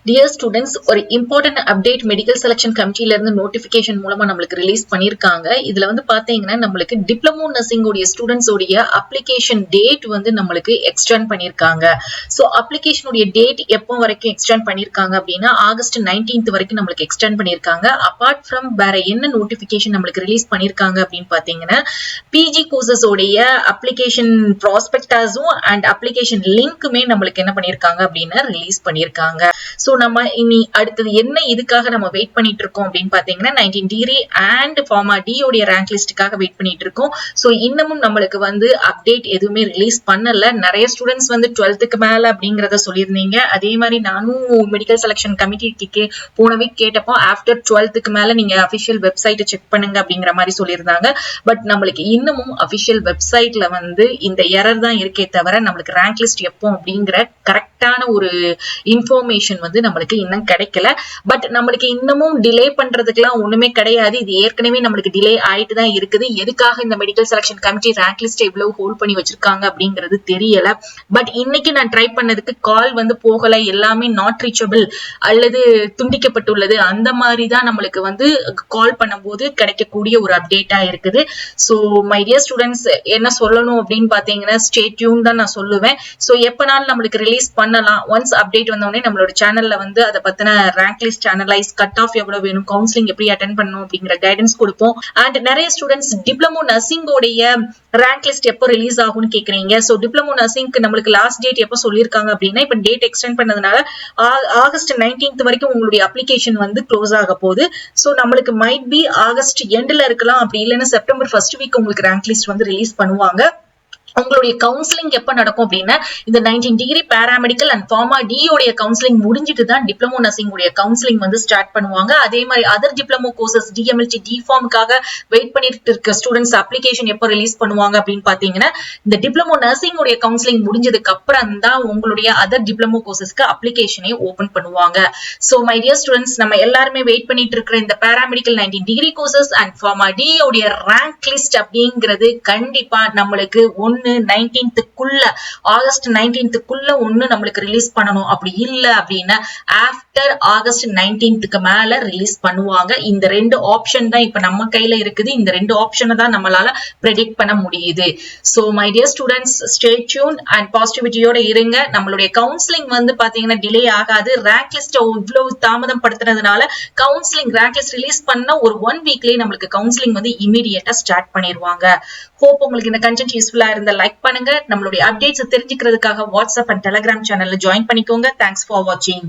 Dear students, ஒரு important update medical selection கமிட்டில இருந்து notification மூலமா நம்மளுக்கு ரிலீஸ் பண்ணிருக்காங்க. இதுல வந்து பாத்தீங்கன்னா நம்மளுக்கு டிப்ளமோ நர்சிங் உடைய ஸ்டூடெண்ட்ஸ் உடைய அப்ளிகேஷன் டேட் வந்து நம்மளுக்கு எக்ஸ்டெண்ட் பண்ணிருக்காங்க. சோ அப்ளிகேஷன் உடைய டேட் எப்போ வரைக்கும் எக்ஸ்டெண்ட் பண்ணிருக்காங்க அப்படின்னா ஆகஸ்ட் 19th வரைக்கும் நம்மளுக்கு எக்ஸ்டெண்ட் பண்ணிருக்காங்க. அபார்ட் ஃப்ரம் வேற என்ன நோட்டிபிகேஷன் நம்மளுக்கு ரிலீஸ் பண்ணிருக்காங்க அப்படின்னு பாத்தீங்கன்னா பிஜி கோர்சஸ் உடைய அப்ளிகேஷன் ப்ராஸ்பெக்டாஸும் அண்ட் அப்ளிகேஷன் லிங்க்குமே நம்மளுக்கு என்ன பண்ணிருக்காங்க அப்படின்னா ரிலீஸ் பண்ணிருக்காங்க. சோ நம்ம இனி அடுத்தது என்ன இதுக்காக நம்ம வெயிட் பண்ணிட்டு இருக்கோம் அப்படின்னு பாத்தீங்கன்னா 19 டிகிரி அண்ட் ஃபார்மா டி உடைய ரேங்க் லிஸ்டுக்காக வெயிட் பண்ணிட்டு இருக்கோம். சோ இன்னமும் நம்மளுக்கு வந்து அப்டேட் எதுவுமே ரிலீஸ் பண்ணல. நிறைய ஸ்டூடெண்ட்ஸ் வந்து 12th மேல அப்படிங்கறத சொல்லியிருந்தீங்க. அதே மாதிரி நானும் மெடிக்கல் செலக்ஷன் கமிட்டிக்கு போன வீக் கேட்டப்போ ஆஃப்டர் 12th மேல நீங்க அபிஷியல் வெப்சைட்டை செக் பண்ணுங்க அப்படிங்கிற மாதிரி சொல்லியிருந்தாங்க. பட் நம்மளுக்கு இன்னமும் அபிஷியல் வெப்சைட்ல வந்து இந்த எரர் தான் இருக்கே தவிர நம்மளுக்கு ரேங்க் லிஸ்ட் எப்போ அப்படிங்கிற கரெக்டான ஒரு இன்ஃபர்மேஷன் வந்து நம்மளுக்கு இன்னும் கிடைக்கல. பட் நம்மளுக்கு இன்னமும் டிலே பண்றதுக்குலாம் ஒண்ணுமே கிடையாது. இது ஏற்கனவே நம்மளுக்கு டிலே ஆயிட்டு தான் இருக்குது. எதுக்காக இந்த medical selection committee rank list எவ்வளவு ஹோல்ட் பண்ணி வச்சிருக்காங்க அப்படிங்கிறது தெரியல. பட் இன்னைக்கு நான் ட்ரை பண்ணதுக்கு கால் வந்து போகல, எல்லாமே நாட் ரீச்சபிள் அல்லது துண்டிக்கப்பட்டுள்ளது அந்த மாதிரி தான் நம்மளுக்கு வந்து கால் பண்ணும்போது கிடைக்கக்கூடிய ஒரு அப்டேட்டா இருக்குது. சோ மை டியர் ஸ்டூடெண்ட்ஸ், என்ன சொல்லணும் அப்படின்னு பாத்தீங்கன்னா ஸ்டே டியூன் தான் நான் சொல்லுவேன். சோ எப்பனாலும் நம்மளுக்கு ரிலீஸ் பண்ணலாம். ஒன்ஸ் அப்டேட் வந்தோடனே நம்மளோட சேனல்ல வந்து அதை பத்தின rank list analyse, cut off எவ்வளவு வேணும், கவுன்சிலிங் எப்படி அட்டென்ட் பண்ணணும் அப்படிங்கிற கைடன்ஸ் கொடுப்போம். அண்ட் நிறைய ஸ்டூடெண்ட்ஸ் டிப்ளமோ நர்சிங் உடைய ரேங்க் லிஸ்ட் எப்போ ரிலீஸ் ஆகும்னு கேக்குறீங்க. சோ டிப்ளமோ நர்சிங்க்கு நம்மளுக்கு லாஸ்ட் டேட் எப்போ சொல்லிருக்காங்க அப்படின்னா இப்ப டேட் எக்ஸ்டெண்ட் பண்ணதுனால ஆகஸ்ட் 19th வரைக்கும் உங்களுடைய அப்ளிகேஷன் வந்து க்ளோஸ் ஆக போகுது. சோ நம்மளுக்கு மைட் பி ஆகஸ்ட் எண்ட்ல இருக்கலாம், அப்படி இல்லைன்னா செப்டம்பர் ஃபர்ஸ்ட் வீக் உங்களுக்கு ரேங்க் லிஸ்ட் வந்து ரிலீஸ் பண்ணுவாங்க. உங்களுடைய கவுன்சிலிங் எப்ப நடக்கும் அப்படின்னா இந்த 19 degree paramedical and pharma D உடைய கவுன்சிலிங் முடிஞ்சிட்டு தான் டிப்ளமோ நர்சிங் உடைய கவுன்சிலிங் வந்து ஸ்டார்ட் பண்ணுவாங்க. அதே மாதிரி other diploma courses DMLT D ஃபார்முக்காக வெயிட் பண்ணிட்டு இருக்க ஸ்டூடெண்ட்ஸ் அப்ளிகேஷன் எப்போ ரிலீஸ் பண்ணுவாங்க அப்படின்னு பாத்தீங்கன்னா இந்த டிப்ளமோ நர்சிங் உடைய கவுன்சிலிங் முடிஞ்சதுக்கு அப்புறம் தான் உங்களுடைய அதர் டிப்ளமோ கோர்சஸ்க்கு அப்ளிகேஷனே ஓபன் பண்ணுவாங்க. சோ மை டியர் ஸ்டூடெண்ட்ஸ், நம்ம எல்லாருமே வெயிட் பண்ணிட்டு இருக்கிற இந்த paramedical 19 degree courses and pharma D உடைய ரேங்க் லிஸ்ட் அப்படிங்கிறது கண்டிப்பா நம்மளுக்கு 19th ஆகஸ்ட் 19th ஒண்ணு நம்மளுக்கு ரிலீஸ் பண்ணணும். அப்படி இல்ல அப்படின்னா ஆஃப்டர் ஆகஸ்ட் 19th மேல ரிலீஸ் பண்ணுவாங்க. இந்த ரெண்டு ஆப்ஷன் தான் இப்ப நம்ம கையில இருக்குது. இந்த ரெண்டு ஆப்ஷனை தான் நம்மளால ப்ரெடிக்ட் பண்ண முடியுது. So my dear students, stay tune and பாசிட்டிவிட்டியோட இருங்க. நம்மளுடைய கவுன்சிலிங் வந்து பாத்தீங்கன்னா டிலே ஆகாது. ரேங்க் லிஸ்ட் இவ்வளவு தாமதம் படுத்துறதுனால கவுன்சிலிங் ரேங்க் லிஸ்ட் ரிலீஸ் பண்ண ஒரு 1 வீக்லயே நம்மளுக்கு கவுன்சிலிங் வந்து இமீடியட்டா ஸ்டார்ட் பண்ணிடுவாங்க. ஹோப் உங்களுக்கு இந்த கண்டென்ட் யூஸ்ஃபுல்லா இருந்தா லைக் பண்ணுங்க. நம்மளுடைய அப்டேட்ஸ் தெரிஞ்சுக்கிறதுக்காக வாட்ஸ்அப் அண்ட் டெலிகிராம் சேனல்ல ஜாயின் பண்ணிக்கோங்க. தேங்க்ஸ் ஃபார் வாட்சிங்.